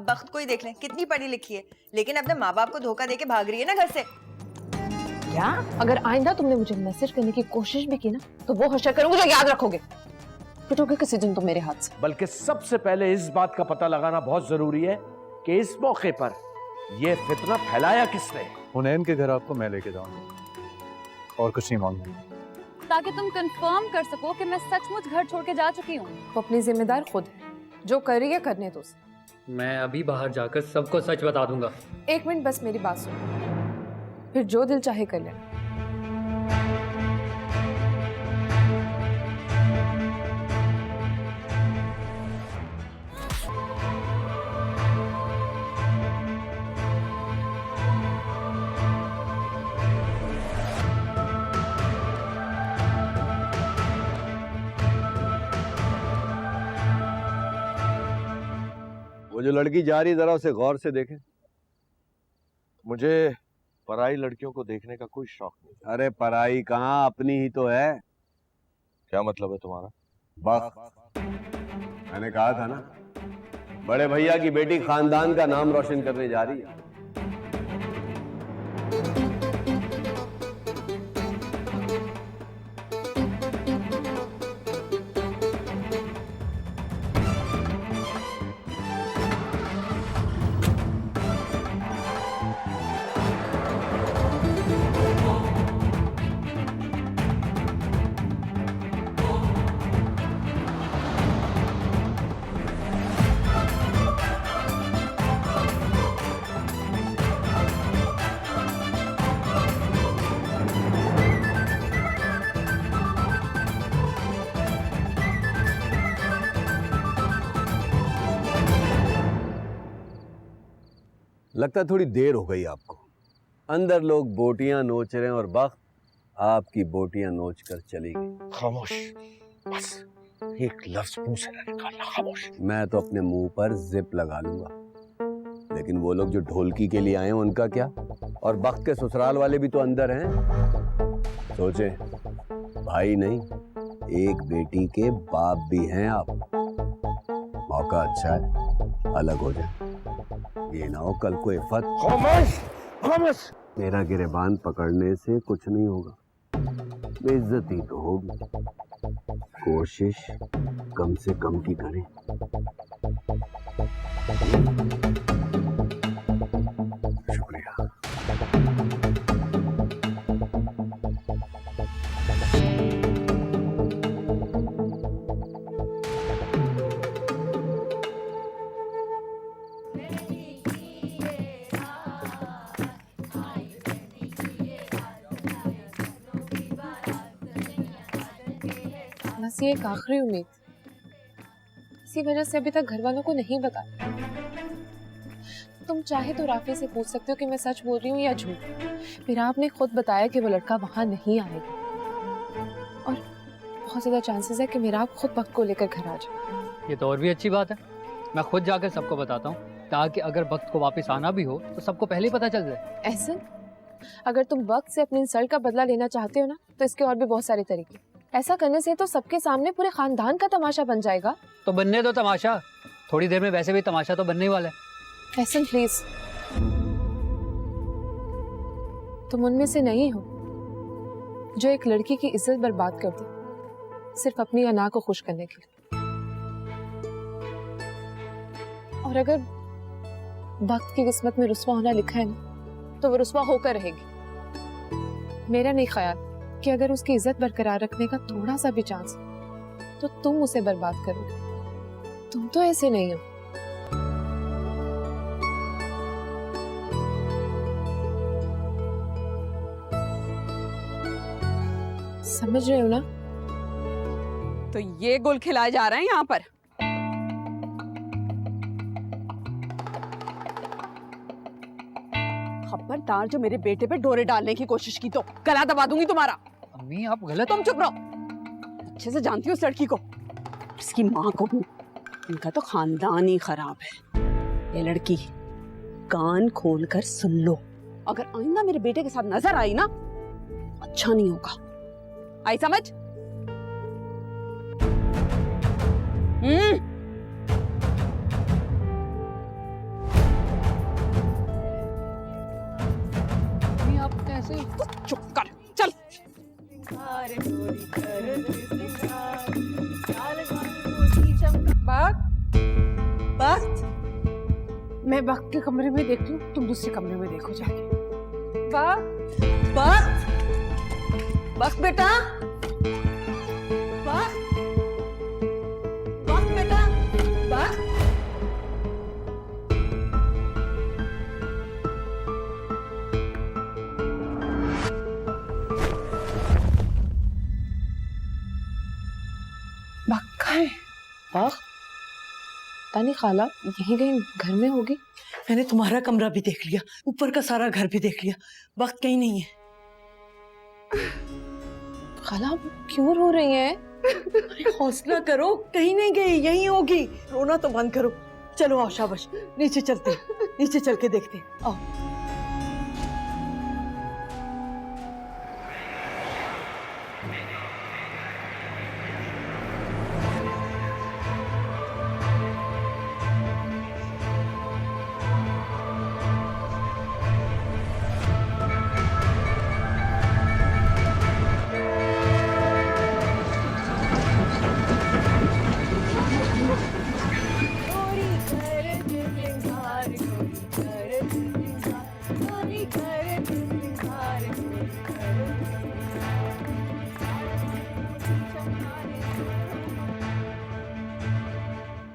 अब बख्त को ही देख लें, कितनी पढ़ी लिखी है, लेकिन अपने माँ बाप को धोखा देके भाग रही है ना घर से। क्या? अगर आइंदा तुमने मुझे मैसेज करने की कोशिश भी की ना तो वो हश्र करूंगी जो याद रखोगे। पिटोगे किसी दिन तुम मेरे हाथ से। बल्कि सबसे पहले इस बात का पता लगाना बहुत जरूरी है कि इस मौके पर यह फितना फैलाया किसने। हुनैन के घर आपको मैं लेके जाऊंगा और कुछ नहीं मांगूंगा, ताकि तुम कंफर्म कर सको कि मैं सचमुच घर छोड़ के जा चुकी हूँ। वो अपनी जिम्मेदार खुद है, जो कर रही है करने दो उसे। मैं अभी बाहर जाकर सबको सच बता दूंगा। 1 मिनट बस मेरी बात सुनो, फिर जो दिल चाहे कर ले। वो जो लड़की जा रही जरा उसे गौर से देखें। मुझे पराई लड़कियों को देखने का कोई शौक नहीं। अरे पराई कहाँ, अपनी ही तो है। क्या मतलब है तुम्हारा? बख्त, मैंने कहा था ना, बड़े भैया की बेटी खानदान का नाम रोशन करने जा रही है। लगता थोड़ी देर हो गई आपको। अंदर लोग बोटियां नोच रहे हैं और बख्त आपकी बोटियां नोच कर चली गई। खामोश, बस एक लफ्ज मुंह से ना निकालना, खामोश। मैं तो अपने मुंह पर जिप लगा लूंगा, लेकिन वो लोग जो ढोलकी के लिए आए हैं उनका क्या? और बख्त के ससुराल वाले भी तो अंदर हैं। सोचे भाई नहीं, एक बेटी के बाप भी हैं आप। मौका अच्छा है, अलग हो जाए। ये ना हो कल को इफ़त। खामोश, खामोश। मेरा गिरेबान पकड़ने से कुछ नहीं होगा, बेइज्जती तो होगी। कोशिश कम से कम की करें। शुक्रिया। बस ये एक आखिरी उम्मीद, इसी वजह से अभी तक घर वालों को नहीं बता। तुम चाहे तो राफी से पूछ सकते हो कि मैं सच बोल रही हूँ या झूठ। फिर आपने खुद बताया कि वो लड़का वहां नहीं आएगा और बहुत ज्यादा चांसेस है कि मेरा आप खुद वक्त को लेकर घर आ जाए। ये तो और भी अच्छी बात है, मैं खुद जाकर सबको बताता हूँ, ताकि अगर वक्त को वापस आना भी हो तो सबको पहले ही पता चल जाए। एहसन, अगर तुम वक्त से अपनी इंसल्ट का बदला लेना चाहते हो ना तो इसके और भी बहुत सारे तरीके। ऐसा करने से तो सबके सामने पूरे खानदान का तमाशा बन जाएगा। तो बनने दो तमाशा, थोड़ी देर में वैसे भी तमाशा तो बनने ही वाला है। एहसन प्लीज, तुम उनमें से नहीं हो जो एक लड़की की इज्जत बर्बाद कर दे सिर्फ अपनी अना को खुश करने के लिए। और अगर वक्त की किस्मत में रुस्वा होना लिखा है ना तो वो रुस्वा होकर रहेगी। मेरा नहीं ख्याल कि अगर उसकी इज्जत बरकरार रखने का थोड़ा सा भी चांस तो तुम उसे बर्बाद करोगे। तुम तो ऐसे नहीं हो। समझ रहे हो ना? तो ये गुल खिलाए जा रहे हैं यहाँ पर। खबरदार जो मेरे बेटे पे डोरे डालने की कोशिश की तो गला दबा दूंगी तुम्हारा। अम्मी आप गलत। तुम चुप रहो, अच्छे से जानती हो उस लड़की को, इसकी माँ को भी। इनका तो खानदान ही खराब है। ये लड़की कान खोल कर सुन लो, अगर आइंदा मेरे बेटे के साथ नजर आई ना अच्छा नहीं होगा। आई समझ? से। तू चुप कर, चल। वक्त मैं वक्त के कमरे में देखती हूँ, तुम दूसरे कमरे में देखो जाके। वक्त वक्त बेटा, वक्त वक्त बेटा, वक्त। वक्त कहाँ है? वक्त तानी खाला यहीं कहीं घर में होगी। मैंने तुम्हारा कमरा भी देख लिया, ऊपर का सारा घर भी देख लिया, वक्त कहीं नहीं है। खाला आप क्यों रो रही हैं? अरे हौसला करो, कहीं नहीं गई, यहीं होगी। रोना तो बंद करो। चलो आओ, शाबाश, नीचे चलते हैं, नीचे चल के देखते हैं, आओ।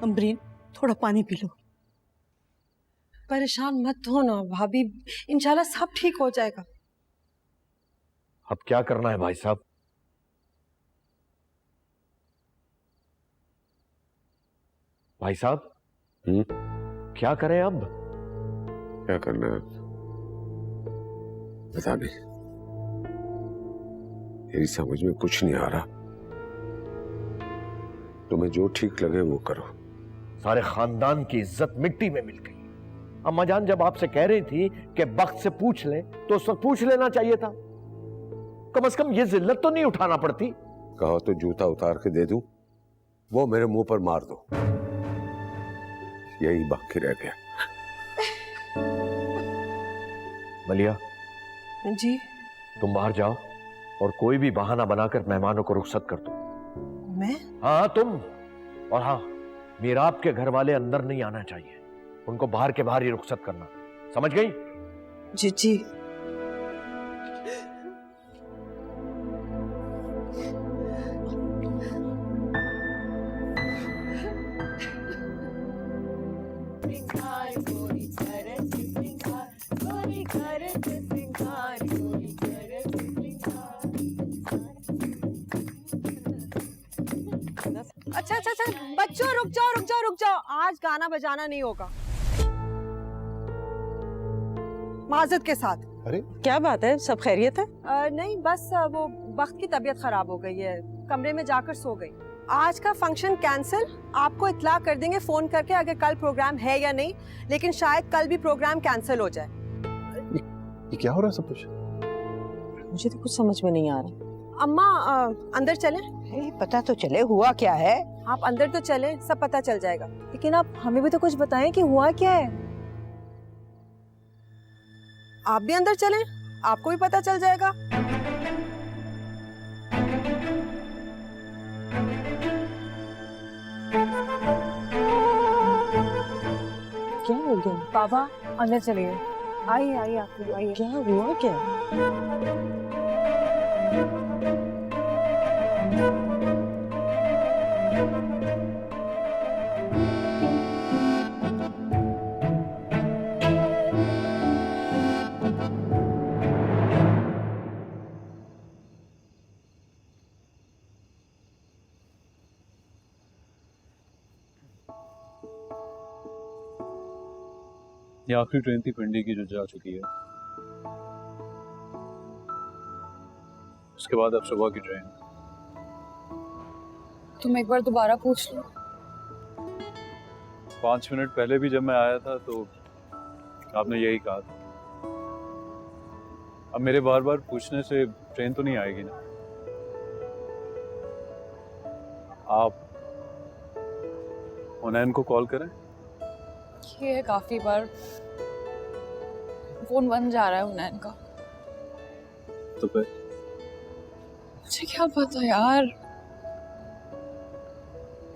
अम्बरीन, थोड़ा पानी पी लो। परेशान मत हो ना भाभी, इंशाल्लाह सब ठीक हो जाएगा। अब क्या करना है भाई साहब? भाई साहब क्या करें अब? क्या करना है पता नहीं, मेरी समझ में कुछ नहीं आ रहा। तुम्हें जो ठीक लगे वो करो। सारे खानदान की इज्जत मिट्टी में मिल गई। अम्मा जान जब आपसे कह रही थी कि वक्त से पूछ ले तो उस वक्त पूछ लेना चाहिए था। कम से कम ये जिल्लत तो नहीं उठाना पड़ती। कहो तो जूता उतार के दे दूं, वो मेरे मुंह पर मार दो, यही बाकी रह गया। मलिया जी? तुम बाहर जाओ और कोई भी बहाना बनाकर मेहमानों को रुखसत कर दो। मैं? हाँ तुम, और हाँ मीराब के घर वाले अंदर नहीं आना चाहिए, उनको बाहर के बाहर ही रुखसत करना, समझ गई? जी जी। अच्छा अच्छा अच्छा, बच्चों रुक जाओ रुक जाओ रुक जाओ, आज गाना बजाना नहीं होगा। माजत के साथ। अरे क्या बात है, सब खैरियत है? नहीं बस वो वक्त की तबीयत खराब हो गई है, कमरे में जाकर सो गई। आज का फंक्शन कैंसिल, आपको इत्तला कर देंगे फोन करके अगर कल प्रोग्राम है या नहीं, लेकिन शायद कल भी प्रोग्राम कैंसिल हो जाए। ये क्या हो रहा है सब कुछ? मुझे तो कुछ समझ में नहीं आ रहा। अम्मा अंदर चले? पता तो चले हुआ क्या है। आप अंदर तो चले, सब पता चल जाएगा, लेकिन आप हमें भी तो कुछ बताएं कि हुआ क्या है। आप भी अंदर चलें, आपको भी पता चल जाएगा। क्या हो गया? बाबा अंदर चलिए, आइए आइए आप लोग आइए। क्या हुआ क्या? ये आखिरी ट्रेन थी पिंडी की जो जा चुकी है, उसके बाद अब सुबह की ट्रेन। तुम एक बार दोबारा पूछ लो। 5 मिनट पहले भी जब मैं आया था तो आपने यही कहा था। अब मेरे बार बार पूछने से ट्रेन तो नहीं आएगी ना। आप हुनैन को कॉल करें। ये है काफी बार फोन बंद जा रहा है हुनैन का। तो फिर मुझे क्या पता यार,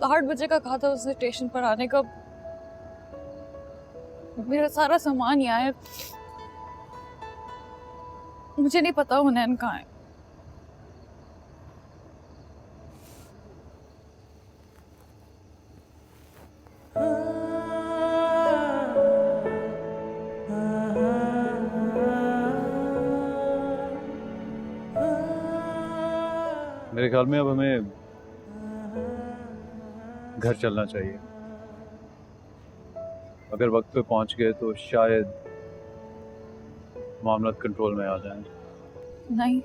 8 बजे का कहा था उसने स्टेशन पर आने का। मेरा सारा सामान यहाँ है, मुझे नहीं पता हुनैन कहाँ है। मेरे ख्याल में अब हमें घर चलना चाहिए। अगर वक्त पे पहुंच गए तो शायद मामला कंट्रोल में आ जाए। नहीं,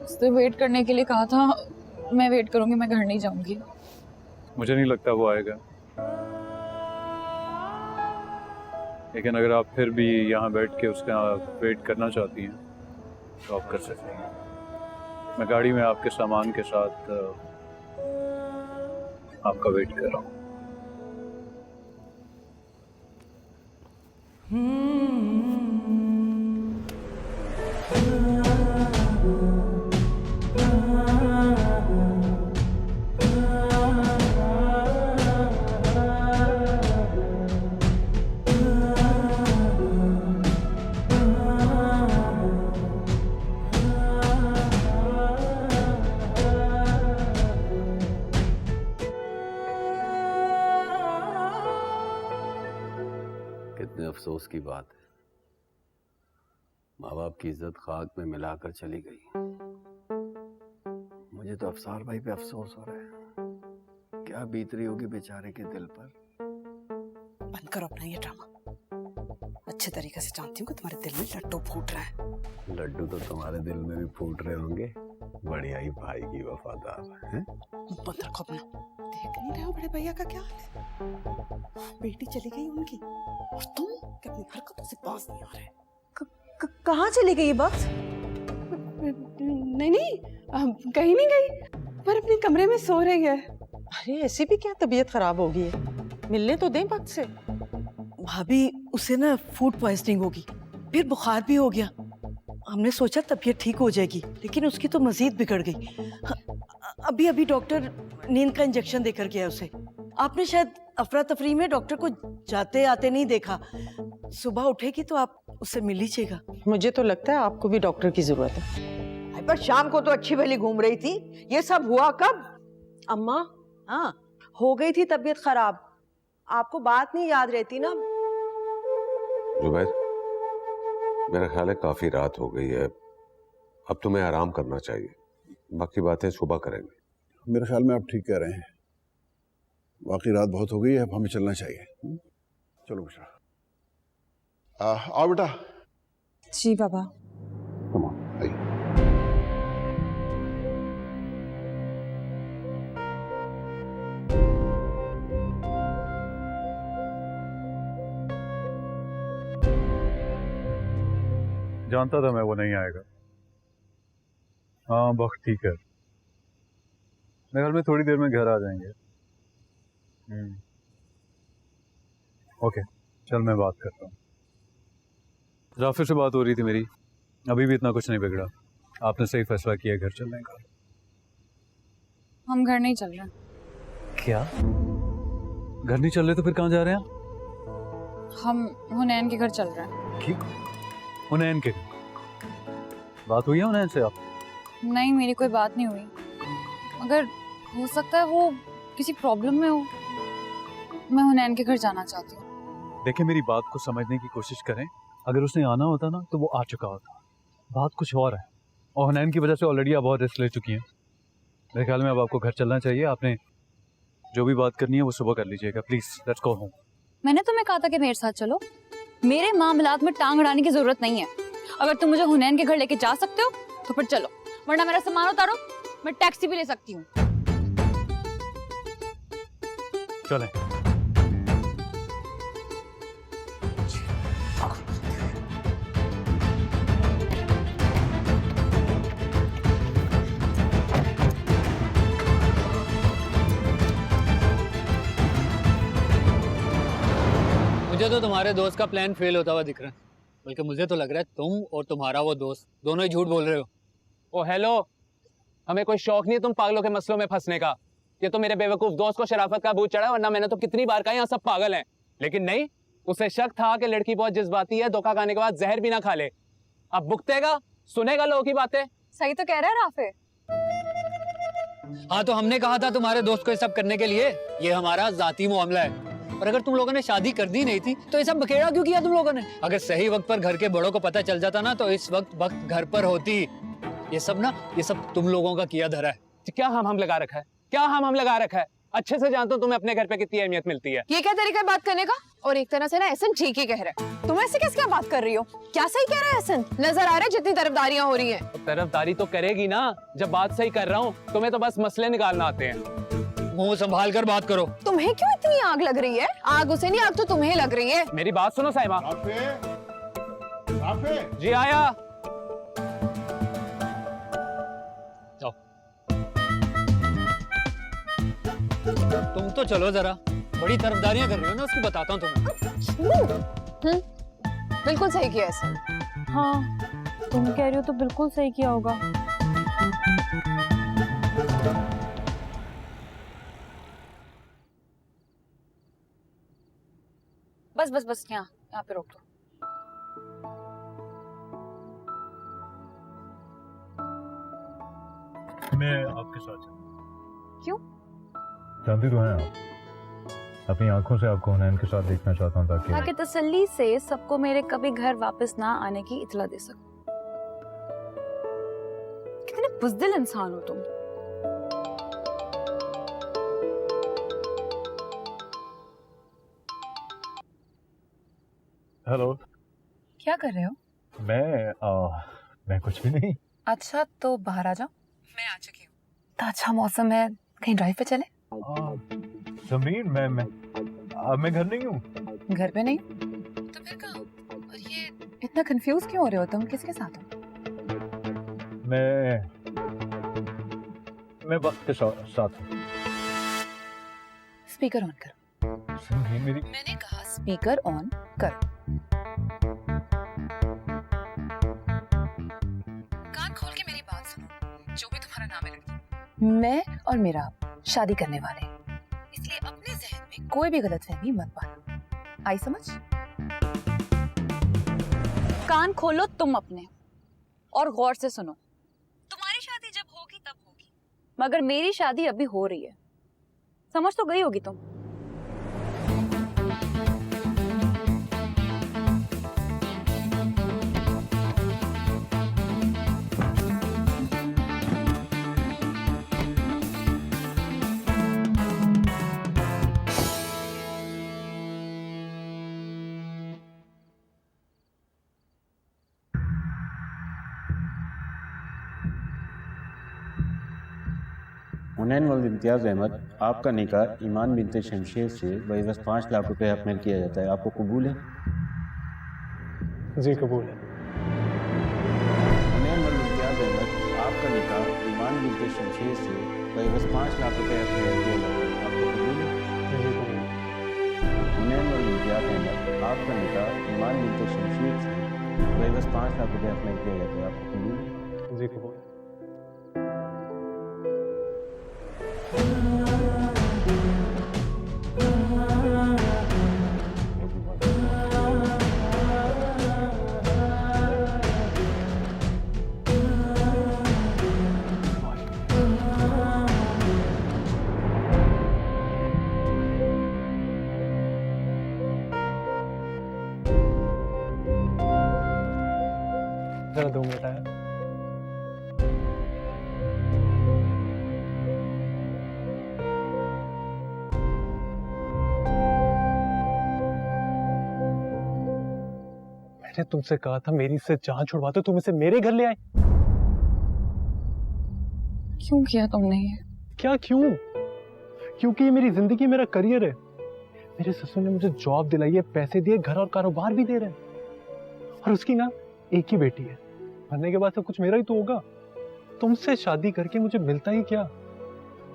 उसने वेट करने के लिए कहा था। मैं वेट करूंगी, मैं घर नहीं जाऊंगी। मुझे नहीं लगता वो आएगा, लेकिन अगर आप फिर भी यहाँ बैठ के उसका वेट करना चाहती हैं तो आप कर सकते हैं। मैं गाड़ी में आपके सामान के साथ आपका वेट कर रहा हूँ। कितने अफसोस की बात है, माँ बाप की इज्जत खाक में मिलाकर चली गई। मुझे तो अफसार भाई पे अफसोस हो रहा है, क्या बीत रही होगी बेचारे के दिल पर। बंद करो अपना ये ड्रामा। अच्छे तरीके से जानती हूँ कि तुम्हारे दिल में लड्डू फूट रहा है। लड्डू तो तुम्हारे दिल में भी फूट रहे होंगे, बढ़िया ही भाई की वफादार है। बंद रखो अपना। देख नहीं रहे हो बड़े भैया का क्या हाल है? बेटी चली गई उनकी और तुम कि अपनी हरकतों से बाज नहीं आ रहे। कहाँ चली गई ये बक्स? नहीं, कहीं नहीं गई, पर अपने कमरे में सो रही है। अरे ऐसी भी क्या तबीयत खराब हो गई है? मिलने तो दें वक्त से। भाभी, उसे ना फूड पॉइजनिंग होगी, फिर बुखार भी हो गया। हमने सोचा तबीयत ठीक हो जाएगी, लेकिन उसकी तो मजीद बिगड़ गई। अभी अभी डॉक्टर नींद का इंजेक्शन देकर गया उसे। आपने शायद अफरा तफरी में डॉक्टर को जाते आते नहीं देखा। सुबह उठेगी तो आप उससे मिल लीजिएगा। मुझे तो लगता है आपको भी डॉक्टर की जरूरत है। पर शाम को तो अच्छी भली घूम रही थी, ये सब हुआ कब? अम्मा, हाँ, हो गई थी तबीयत खराब। आपको बात नहीं याद रहती ना। जुबैर, मेरा ख्याल है काफी रात हो गई है, अब तुम्हें आराम करना चाहिए, बाकी बातें सुबह करेंगे। मेरे ख्याल में आप ठीक कह रहे हैं, बाकी रात बहुत हो गई है, अब हमें चलना चाहिए। चलो बुशरा, आओ बेटा। जी बाबा। आइए। जानता था मैं वो नहीं आएगा। हाँ, वक्त ठीक है, मेरे ख्याल में थोड़ी देर में घर आ जाएंगे। ओके, चल मैं बात करता हूँ। राफिर से बात हो रही थी मेरी, अभी भी इतना कुछ नहीं बिगड़ा। आपने सही फैसला किया घर चलने का। हम घर नहीं चल रहे। क्या? घर नहीं चल रहे तो फिर कहाँ जा रहे हैं? हम हुनैन के घर चल रहे हैं। ठीक, हुनैन के? बात हुई है हुनैन से आप? नहीं, मेरी कोई बात नहीं हुई, मगर हो सकता है वो किसी प्रॉब्लम में हो। मैं हुनैन के घर जाना चाहती हूँ। देखिए, मेरी बात को समझने की कोशिश करें। अगर उसने आना होता ना तो वो आ चुका होता। बात कुछ और है, और हुनैन की वजह से ऑलरेडी आप बहुत रिस्क ले चुकी हैं। मेरे ख्याल में अब आपको घर चलना चाहिए। आपने जो भी बात करनी है वो सुबह कर लीजिएगा, प्लीज लेट्स गो होम। मैंने तुम्हें कहा था कि मेरे साथ चलो। मेरे मामलात में टांग अड़ाने की जरूरत नहीं है। अगर तुम मुझे हुनैन के घर लेके जा सकते हो तो फिर चलो, वरना मेरा सामान उतारो, मैं टैक्सी भी ले सकती हूँ। चलें। मुझे तो तुम्हारे दोस्त का प्लान फेल होता हुआ दिख रहा है। बल्कि मुझे तो लग रहा है तुम और तुम्हारा वो दोस्त दोनों ही झूठ बोल रहे हो। ओ हेलो, हमें कोई शौक नहीं है तुम पागलों के मसलों में फंसने का। ये तो मेरे बेवकूफ दोस्त को शराफत का भूत चढ़ा, वरना मैंने तो कितनी बार कहा यहाँ सब पागल हैं। लेकिन नहीं, उसे शक था कि लड़की बहुत जज्बाती है, धोखा खाने के बाद जहर भी ना खा ले। अब भुगतेगा, सुनेगा लोगों की बातें। सही तो कह रहा है राफे। हाँ तो हमने कहा था तुम्हारे दोस्त को ये सब करने के लिए, ये हमारा जाती मामला है। और अगर तुम लोगों ने शादी कर दी नहीं थी तो ये सब बखेड़ा क्यों किया तुम लोगों ने? अगर सही वक्त पर घर के बड़ों को पता चल जाता ना तो इस वक्त घर पर होती। ये सब तुम लोगों का किया धरा है। क्या हम लगा रखा है? क्या हम लगा रखा है? अच्छे से जानता हूँ तुम्हें अपने घर पे कितनी अहमियत मिलती है। ये क्या तरीका है बात करने का? और एक तरह से ना एहसन ठीक ही कह रहा है। तुम ऐसे कैसे क्या बात कर रही हो? क्या सही कह रहा है एहसन? नजर आ रहा है जितनी तरफदारियां हो रही हैं। तरफदारी तो करेगी ना, जब बात सही कर रहा हूँ। तुम्हें तो बस मसले निकालना आते हैं। मुंह संभाल कर बात करो। तुम्हें क्यों इतनी आग लग रही है? आग उसे नहीं, आग तो तुम्हें लग रही है। मेरी बात सुनो साहिबा। जी आया। तुम तो चलो जरा, बड़ी तरफदारियां कर रही हो ना, उसकी बताता हूँ तुम्हें। बिल्कुल सही किया ऐसा। हाँ तुम कह रही हो तो बिल्कुल सही किया होगा। बस यहाँ पे रोक दो। मैं आपके साथ चलूं। क्यों? जानती तो हैं आप, अपनी आंखों से आपको हुनैन के साथ देखना चाहता हूँ ताकि तसल्ली से सबको मेरे कभी घर वापस ना आने की इत्तला दे सकूं। कितने बुज़दिल इंसान हो तुम। हेलो, क्या कर रहे हो? मैं कुछ भी नहीं। अच्छा तो बाहर आ जाओ। मैं आ चुकी हूँ। तो अच्छा मौसम है, कहीं ड्राइव पे चले? जमीन मैं घर नहीं हूँ। घर पे नहीं? तो फिर कहाँ? और ये इतना कंफ्यूज क्यों हो रहे हो तुम? किसके साथ हो? मैं वक्त के साथ हूँ। स्पीकर ऑन करो। जमीन मेरी। मैंने कहा स्पीकर ऑन करो। कान खोल के मेरी बात सुनो। जो भी तुम्हारा नाम है लड़की, मैं और मेरा शादी करने वाले हैं, इसलिए अपने जहन में कोई भी गलतफहमी मत पालो। आई समझ? कान खोलो तुम अपने और गौर से सुनो। तुम्हारी शादी जब होगी तब होगी, मगर मेरी शादी अभी हो रही है। समझ तो गई होगी तुम। हुनैन वल्द इम्तियाज़ अहमद, आपका निकाह ईमान बिनते शमशेर से बस 5 लाख रुपए हक में किया जाता है। आपको कबूल है? जी कबूल है। हुनैन वल्द इम्तियाज़ अहमद, आपका निकाह ईमान बिनते शमशेर से बस 5 लाख रुपए हक में किया जाता है। आपको कबूल है? जी कबूल है। हुनैन वल्द इम्तियाज़ अहमद, आपका निकाह ईमान बिनते शमशेर से बस 5 लाख रुपए हक में किया जाता है। आपको कबूल है? जी कबूल है। जरा 2 मिनट आया। मैंने तुमसे कहा था मेरी इससे जान छुड़वा दो, तुम इसे मेरे घर ले आए। क्यों किया तुमने ये? क्या क्यों? क्योंकि ये मेरी जिंदगी, मेरा करियर है। मेरे ससुर ने मुझे जॉब दिलाई है, पैसे दिए, घर और कारोबार भी दे रहे हैं। और उसकी ना एक ही बेटी है। मरने के बाद सब कुछ मेरा ही तो होगा। तुमसे शादी करके मुझे मिलता ही क्या?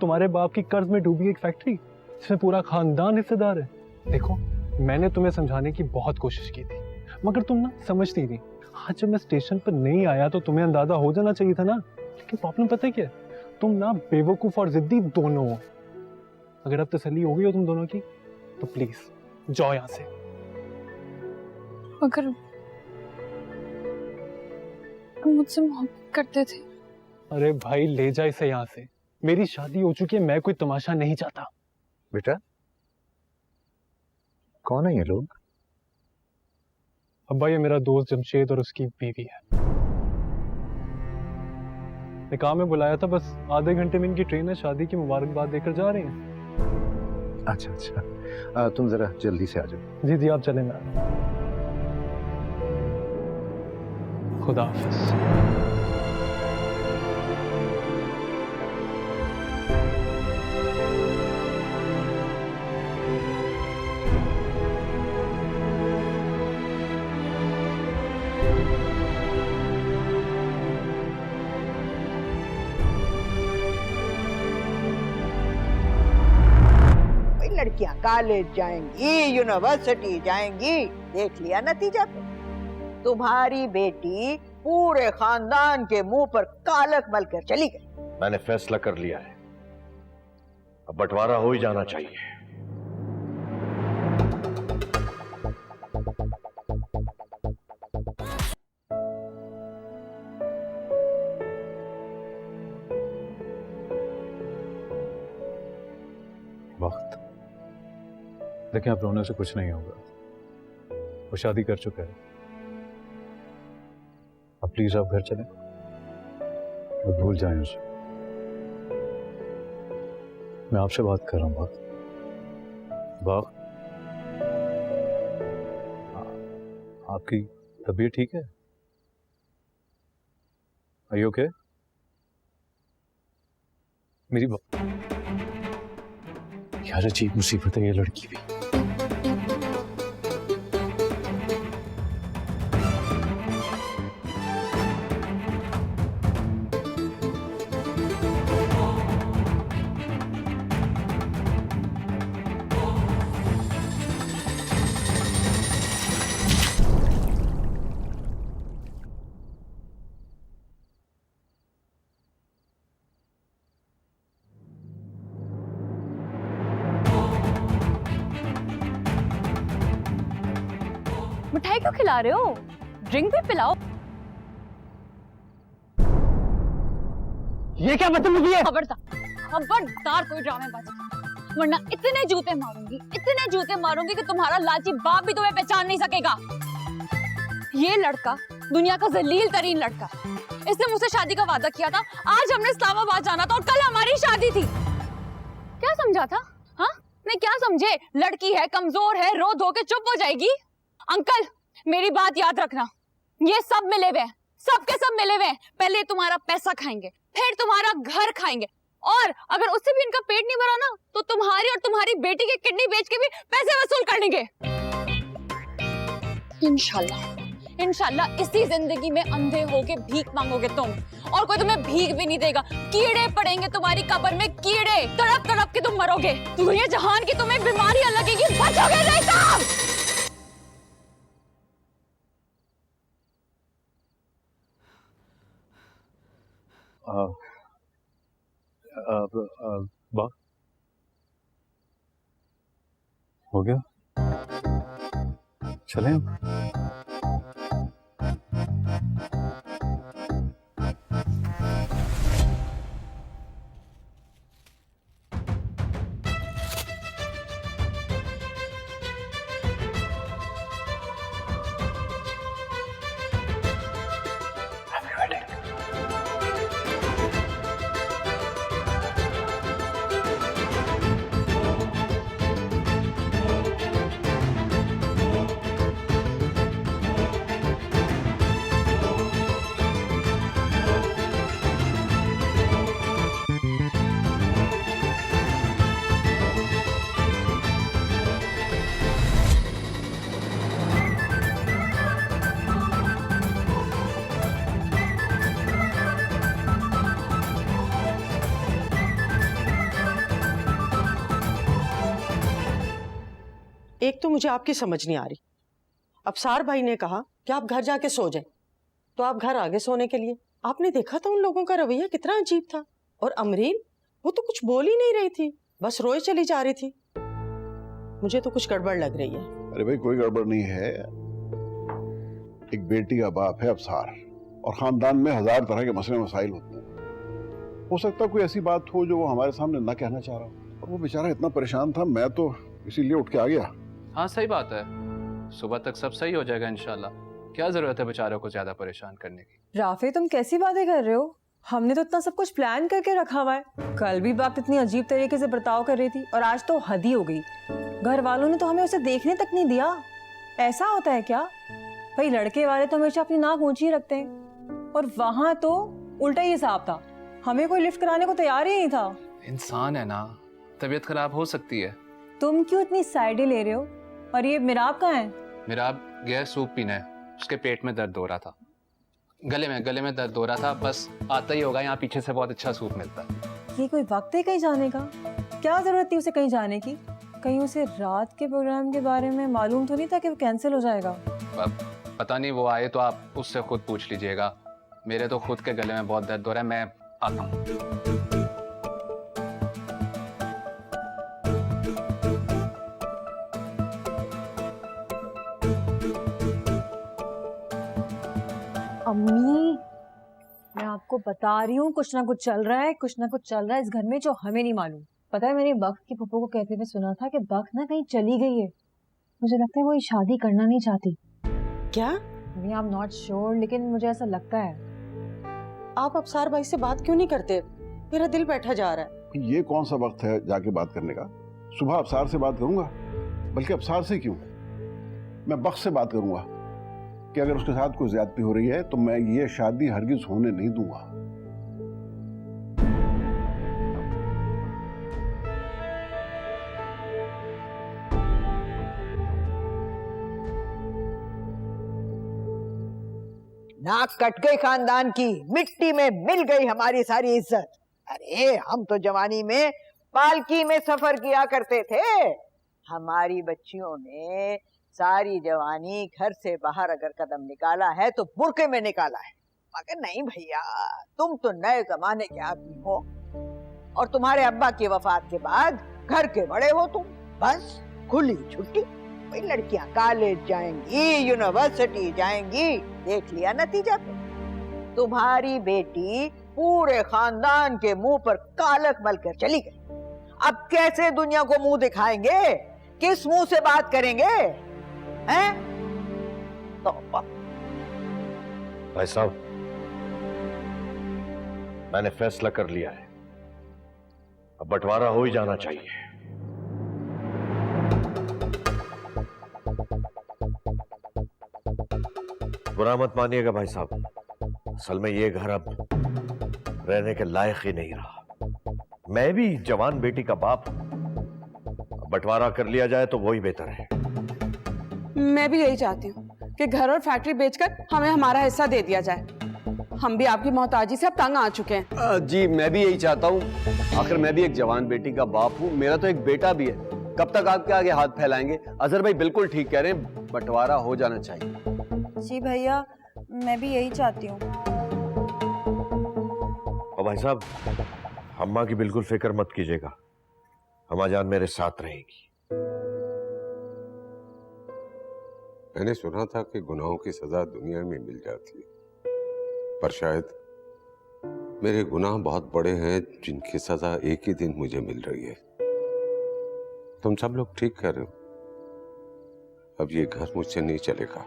तुम्हारे बाप की कर्ज में डूबी एक फैक्ट्री जिसमें पूरा खानदान हिस्सेदार है। देखो, मैंने तुम्हें समझाने की बहुत कोशिश की थी, मगर तुम ना समझती नहीं। आज जब मैं स्टेशन पर नहीं आया तो तुम्हें अंदाजा हो जाना चाहिए था ना। लेकिन प्रॉब्लम पता है क्या है? तुम ना बेवकूफ और जिद्दी दोनों हो। अगर अब तसल्ली हो गई हो तुम दोनों की तो प्लीज जाओ यहाँ से। मगर तुम मुझसे मोहब्बत करते थे। अरे भाई ले जा इसे यहाँ से। मेरी शादी हो चुकी है, मैं कोई तमाशा नहीं चाहता। बेटा कौन है ये लोग? अब्बा ये मेरा दोस्त जमशेद और उसकी बीवी है। निकाह में बुलाया था, बस आधे घंटे में इनकी ट्रेन है, शादी की मुबारकबाद देकर जा रहे हैं। अच्छा अच्छा, तुम जरा जल्दी से आ जाओ। जी जी आप चलें ना। खुदा हाफिज। लड़कियां कॉलेज जाएंगी, यूनिवर्सिटी जाएंगी, देख लिया नतीजा पे। तुम्हारी बेटी पूरे खानदान के मुंह पर कालक मल कर चली गई। मैंने फैसला कर लिया है, अब बंटवारा हो ही जाना चाहिए। वक्त देखिए, आप रोने से कुछ नहीं होगा। वो शादी कर चुका है। अब प्लीज आप घर चलें और भूल जाएं उसे। मैं आपसे बात कर रहा हूँ। बाप, आपकी तबीयत ठीक है? Are you okay? मेरी यार अजीब मुसीबत है ये लड़की भी। मिठाई क्यों खिला रहे हो? ड्रिंक भी पिलाओ। ये क्या बदतमीजी है? खबरदार कोई ड्रामेबाजी, वरना इतने जूते मारूंगी कि तुम्हारा लालची बाप भी तुम्हें पहचान नहीं सकेगा। ये लड़का दुनिया का जलील तरीन लड़का, इसने मुझसे शादी का वादा किया था। आज हमने इस्लामाबाद जाना था और कल हमारी शादी थी। क्या समझा था? हाँ, नहीं क्या समझे? लड़की है, कमजोर है, रो धो के चुप हो जाएगी। अंकल मेरी बात याद रखना, ये सब मिले हुए हैं, सबके सब मिले हुए हैं। पहले तुम्हारा पैसा खाएंगे, फिर तुम्हारा घर खाएंगे, और अगर उससे भी इनका पेट नहीं भरा ना तो तुम्हारी और तुम्हारी बेटी की किडनी बेच के भी पैसे वसूल कर लेंगे। इंशाल्लाह इसी जिंदगी में अंधे होके भीख मांगोगे तुम, और कोई तुम्हें भीख भी नहीं देगा। कीड़े पड़ेंगे तुम्हारी कब्र में, कीड़े तड़प तड़प के तुम मरोगे। दुनिया जहान की तुम्हें बीमारियां लगेगी, बचोगे नहीं तुम। बा हो गया, चलें हम? एक तो मुझे आपकी समझ नहीं आ रही, अफसार भाई ने कहा कि आप घर जाके सो जाएं, तो आप घर आ गए सोने के लिए। आपने देखा था उन लोगों का रवैया कितना अजीब था। और अमरीन, वो तो कुछ बोल ही नहीं रही थी, बस रोए चली जा रही थी। मुझे तो कुछ गड़बड़ लग रही है। अरे भाई कोई गड़बड़ नहीं है। एक बेटी का बाप है अफसार, और खानदान में 1000 तरह के मसले मसाइल होते हैं। हो सकता है कोई ऐसी बात हो जो वो हमारे सामने ना कहना चाह रहा हो। और वो बेचारा इतना परेशान था, मैं तो इसीलिए उठ के आ गया। हाँ सही बात है, सुबह तक सब सही हो जाएगा इंशाल्लाह। क्या जरूरत है बेचारों को ज्यादा परेशान करने की। राफे तुम कैसी बातें कर रहे हो? हमने तो इतना सब कुछ प्लान करके रखा हुआ है। कल भी बात इतनी अजीब तरीके से बर्ताव कर रही थी और आज तो हद ही हो गई। घर वालों ने तो हमें उसे देखने तक नहीं दिया। ऐसा होता है क्या भाई? लड़के वाले तो हमेशा अपनी नाक ऊंची रखते हैं और वहां तो उल्टा ही हिसाब था। हमें कोई लिफ्ट कराने को तैयार ही नहीं था। इंसान है ना, तबीयत खराब हो सकती है। तुम क्यों इतनी साइडें ले रहे हो? और ये मिराब कहाँ है? मिराब गया सूप पीने, उसके पेट में दर्द हो रहा था, गले में दर्द हो रहा था। बस आता ही होगा, यहाँ पीछे से बहुत अच्छा सूप मिलता है। ये कोई वक्त है कहीं जाने का? क्या जरूरत थी उसे कहीं जाने की? कहीं उसे रात के प्रोग्राम के बारे में मालूम तो नहीं था कि वो कैंसिल हो जाएगा? अब पता नहीं, वो आए तो आप उससे खुद पूछ लीजिएगा। मेरे तो खुद के गले में बहुत दर्द हो रहा है, मैं आता हूँ। अम्मी, मैं आपको बता रही हूँ कुछ ना कुछ चल रहा है, कुछ ना कुछ चल रहा है इस घर में जो हमें नहीं मालूम। पता है, मैंने बख्त की फूफो को कहते हुए सुना था कि बख्त ना कहीं चली गई है। मुझे लगता है वो ये शादी करना नहीं चाहती। क्या? आई एम नॉट श्योर, लेकिन मुझे ऐसा लगता है। आप अफसार भाई से बात क्यों नहीं करते? मेरा दिल बैठा जा रहा है। ये कौन सा वक्त है जाके बात करने का? सुबह अफसार से बात करूंगा, बल्कि अफसार से क्यों, मैं बख्त से बात करूंगा कि अगर उसके साथ कोई ज्यादती हो रही है तो मैं ये शादी हरगिज होने नहीं दूंगा। नाक कट गई खानदान की, मिट्टी में मिल गई हमारी सारी इज्जत। अरे हम तो जवानी में पालकी में सफर किया करते थे। हमारी बच्चियों ने सारी जवानी घर से बाहर अगर कदम निकाला है तो बुरके में निकाला है। मगर नहीं भैया, तुम तो नए जमाने के आदमी हो और तुम्हारे अब्बा की वफात के बाद घर के बड़े हो तुम। बस खुली छुट्टी, भाई लड़कियां कॉलेज जाएंगी, यूनिवर्सिटी जाएंगी, देख लिया नतीजा पे। तुम्हारी बेटी पूरे खानदान के मुंह पर कालक मल कर चली गई। अब कैसे दुनिया को मुंह दिखाएंगे? किस मुंह से बात करेंगे? हैं? तो भाई साहब, मैंने फैसला कर लिया है, अब बंटवारा हो ही जाना चाहिए। बुरा मत मानिएगा भाई साहब, असल में ये घर अब रहने के लायक ही नहीं रहा। मैं भी जवान बेटी का बाप हूं, बंटवारा कर लिया जाए तो वही बेहतर है। मैं भी यही चाहती हूँ कि घर और फैक्ट्री बेचकर हमें हमारा हिस्सा दे दिया जाए। हम भी आपकी मोहताजी से अब तंग आ चुके हैं। जी मैं भी यही चाहता हूँ। आखिर मैं भी एक जवान बेटी का बाप हूँ, मेरा तो एक बेटा भी है। कब तक आपके आगे हाथ फैलाएंगे? अजहर भाई बिल्कुल ठीक कह रहे हैं, बंटवारा हो जाना चाहिए। जी भैया, मैं भी यही चाहती हूँ। और भाई साहब, अम्मा की बिल्कुल फिक्र मत कीजिएगा, अम्मा जान मेरे साथ रहेगी। मैंने सुना था कि गुनाहों की सजा दुनिया में मिल जाती है, पर शायद मेरे गुनाह बहुत बड़े हैं जिनकी सजा एक ही दिन मुझे मिल रही है। तुम सब लोग ठीक कह रहे हो, अब ये घर मुझसे नहीं चलेगा,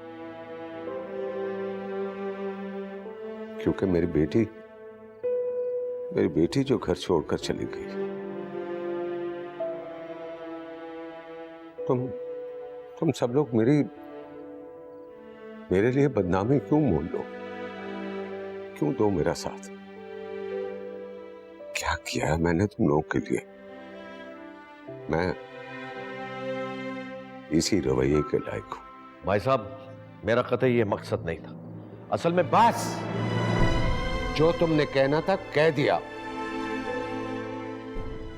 क्योंकि मेरी बेटी जो घर छोड़कर चली गई। तुम सब लोग मेरे लिए बदनामी क्यों मोल लो? क्यों दो मेरा साथ? क्या किया है मैंने तुम लोगों के लिए? मैं इसी रवैये के लायक हूं। भाई साहब, मेरा कतई ये मकसद नहीं था। असल में बस जो तुमने कहना था कह दिया।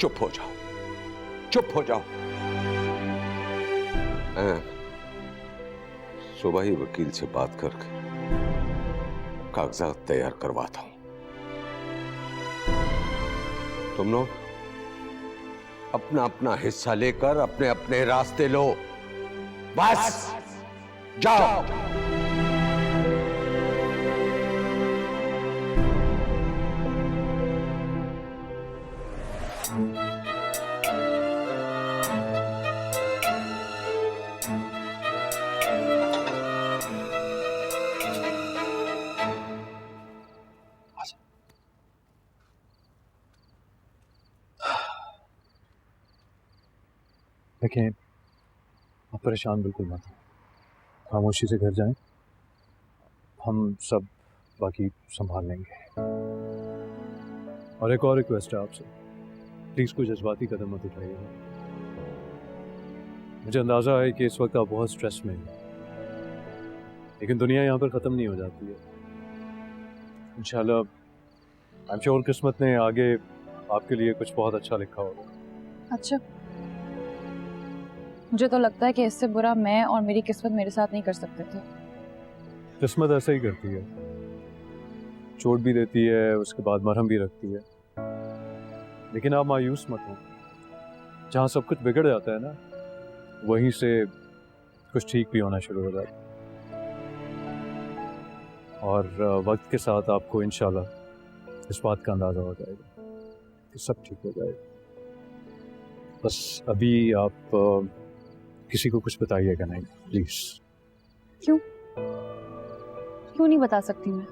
चुप हो जाओ, चुप हो जाओ। सुबह ही वकील से बात करके कागजात तैयार करवाता हूं। तुम लोग अपना अपना हिस्सा लेकर अपने अपने रास्ते लो, बस जाओ। देखें, आप परेशान बिल्कुल मत हो, खामोशी से घर जाएं, हम सब बाकी संभाल लेंगे। और एक और रिक्वेस्ट है आपसे, प्लीज़ कोई जज्बाती कदम मत उठाइएगा। मुझे अंदाज़ा है कि इस वक्त आप बहुत स्ट्रेस में हैं, लेकिन दुनिया यहाँ पर ख़त्म नहीं हो जाती है। इंशाल्लाह आई एम श्योर किस्मत ने आगे आपके लिए कुछ बहुत अच्छा लिखा होगा। अच्छा, मुझे तो लगता है कि इससे बुरा मैं और मेरी किस्मत मेरे साथ नहीं कर सकते थे। किस्मत ऐसा ही करती है, चोट भी देती है, उसके बाद मरहम भी रखती है। लेकिन आप मायूस मत हो, जहाँ सब कुछ बिगड़ जाता है ना, वहीं से कुछ ठीक भी होना शुरू हो जाता है। और वक्त के साथ आपको इंशाल्लाह इस बात का अंदाज़ा हो जाएगा कि सब ठीक हो जाएगा। बस अभी आप किसी को कुछ बताइएगा नहीं, प्लीज़। क्यों क्यों नहीं बता सकती मैं?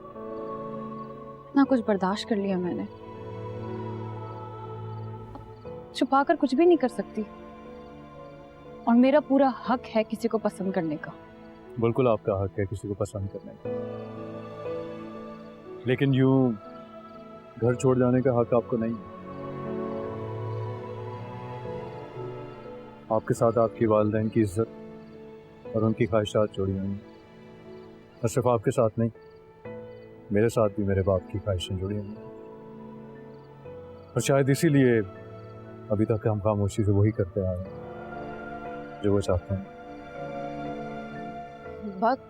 इतना कुछ बर्दाश्त कर लिया मैंने, छुपा कर कुछ भी नहीं कर सकती। और मेरा पूरा हक है किसी को पसंद करने का। बिल्कुल आपका हक है किसी को पसंद करने का, लेकिन यूं घर छोड़ जाने का हक आपको नहीं है। आपके साथ आपकी वालिदैन की इज्जत और उनकी ख्वाहिशात जुड़ी हुई हैं, और सिर्फ आपके साथ नहीं, मेरे साथ भी मेरे बाप की ख्वाहिशें जुड़ी हुई हैं। और शायद इसीलिए अभी तक हम खामोशी से वही करते आए हैं जो वो चाहते हैं। भक्त,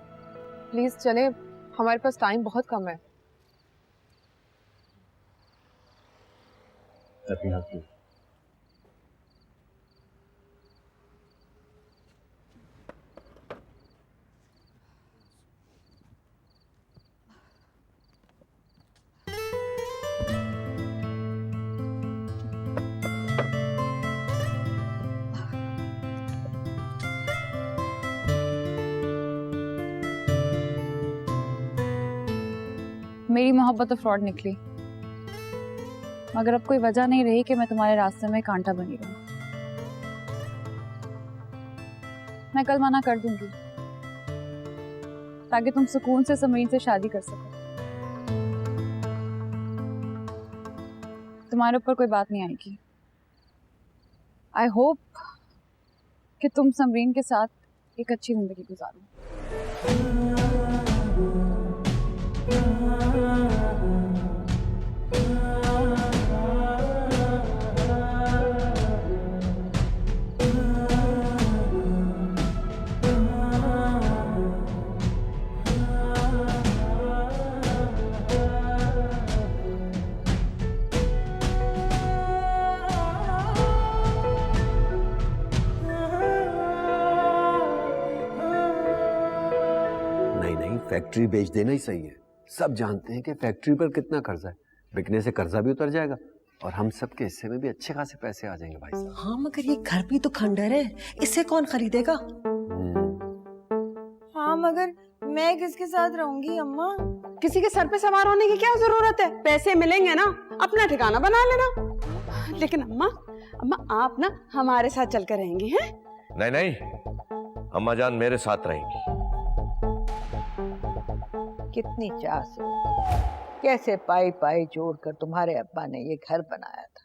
प्लीज चले, हमारे पास टाइम बहुत कम है। मेरी मोहब्बत तो फ्रॉड निकली, मगर अब कोई वजह नहीं रही कि मैं तुम्हारे रास्ते में कांटा बनी रहूं। मैं कल मना कर दूंगी ताकि तुम सुकून से समीर से शादी कर सको। तुम्हारे ऊपर कोई बात नहीं आएगी। आई होप कि तुम समरीन के साथ एक अच्छी जिंदगी गुजारो। फैक्ट्री बेच देना ही सही है। सब जानते हैं कि फैक्ट्री पर कितना कर्जा है, बिकने से कर्जा भी उतर जाएगा और हम सबके हिस्से में भी अच्छे खासे पैसे आ जाएंगे भाई साहब। हाँ मगर ये घर भी तो खंडर है, इसे कौन खरीदेगा? हाँ मगर मैं किसके साथ रहूंगी अम्मा? किसी के सर पे सवार होने की क्या जरूरत है? पैसे मिलेंगे ना, अपना ठिकाना बना लेना। लेकिन अम्मा आप ना हमारे साथ चलकर रहेंगी हैं? नहीं नहीं, अम्मा जान मेरे साथ रहेंगी। कितनी चाह से, कैसे पाई पाई जोड़कर तुम्हारे अब्बा ने ये घर बनाया था,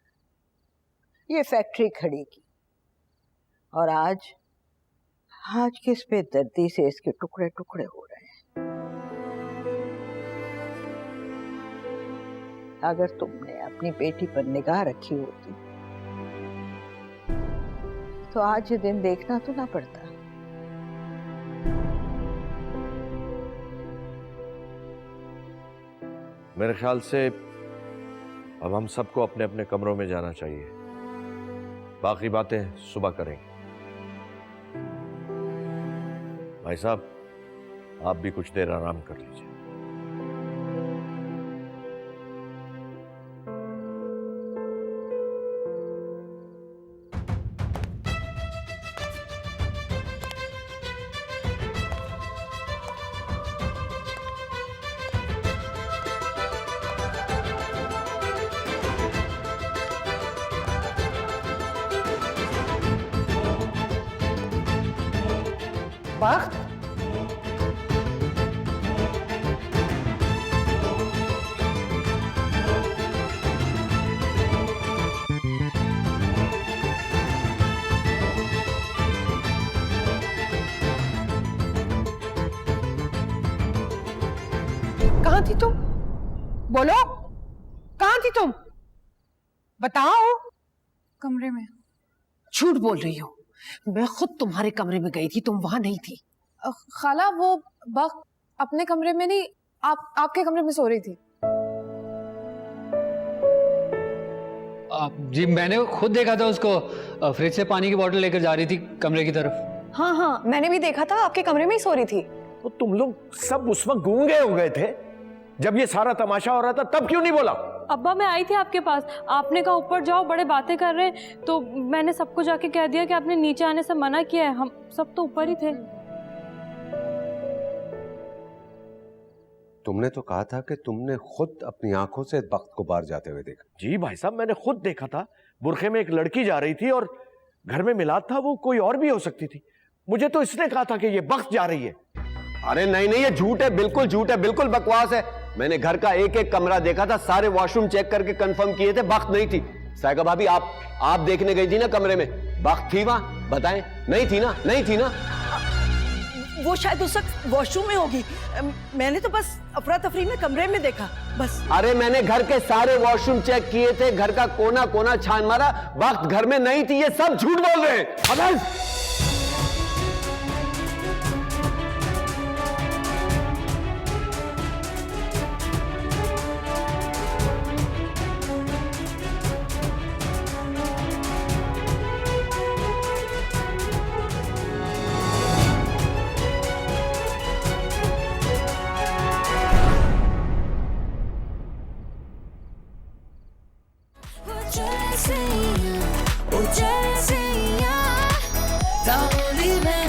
ये फैक्ट्री खड़ी की, और आज किस पे दर्दी से इसके टुकड़े टुकड़े हो रहे हैं। अगर तुमने अपनी बेटी पर निगाह रखी होती तो आज ये दिन देखना तो ना पड़ता। मेरे ख्याल से अब हम सबको अपने अपने कमरों में जाना चाहिए, बाकी बातें सुबह करेंगे। भाई साहब, आप भी कुछ देर आराम कर लीजिए। बख्त, कहाँ थी तुम? बोलो, कहाँ थी तुम? बताओ। कमरे में। झूठ बोल रही हो। मैं खुद तुम्हारे कमरे में गई थी, तुम वहां नहीं थी। खाला, वो बख्त अपने कमरे में नहीं, आपके कमरे में सो रही थी। जी मैंने खुद देखा था उसको, फ्रिज से पानी की बोतल लेकर जा रही थी कमरे की तरफ। हाँ हाँ, मैंने भी देखा था, आपके कमरे में ही सो रही थी। तो तुम लोग सब उस वक्त गूंगे हो गए थे जब ये सारा तमाशा हो रहा था, तब क्यों नहीं बोला? अब्बा, मैं आई थी आपके पास, आपने कहा ऊपर जाओ, बड़े बातें कर रहे हैं, तो मैंने सबको जाके कह दिया कि आपने नीचे आने से मना किया है। हम सब तो ऊपर ही थे। तुमने तो कहा था कि तुमने खुद अपनी आंखों से बख्त को बाहर जाते हुए देखा। जी भाई साहब, मैंने खुद देखा था। बुरखे में एक लड़की जा रही थी और घर में मिलाद था, वो कोई और भी हो सकती थी। मुझे तो इसने कहा था कि ये बख्त जा रही है। अरे नहीं नहीं, ये झूठ है, बिल्कुल झूठ है, बिल्कुल बकवास है। मैंने घर का एक एक कमरा देखा था, सारे वॉशरूम चेक करके कंफर्म किए थे, बख्त नहीं थी। साइका भाभी, आप देखने गई थी ना कमरे में, बख्त थी वहां? बताएं, नहीं थी ना? नहीं थी ना? वो शायद उस वक्त वॉशरूम में होगी। मैंने तो बस अफरा तफरी में कमरे में देखा, बस। अरे मैंने घर के सारे वॉशरूम चेक किए थे, घर का कोना कोना छान मारा, बख्त घर में नहीं थी। ये सब झूठ बोल रहे हैं। अबे! The only man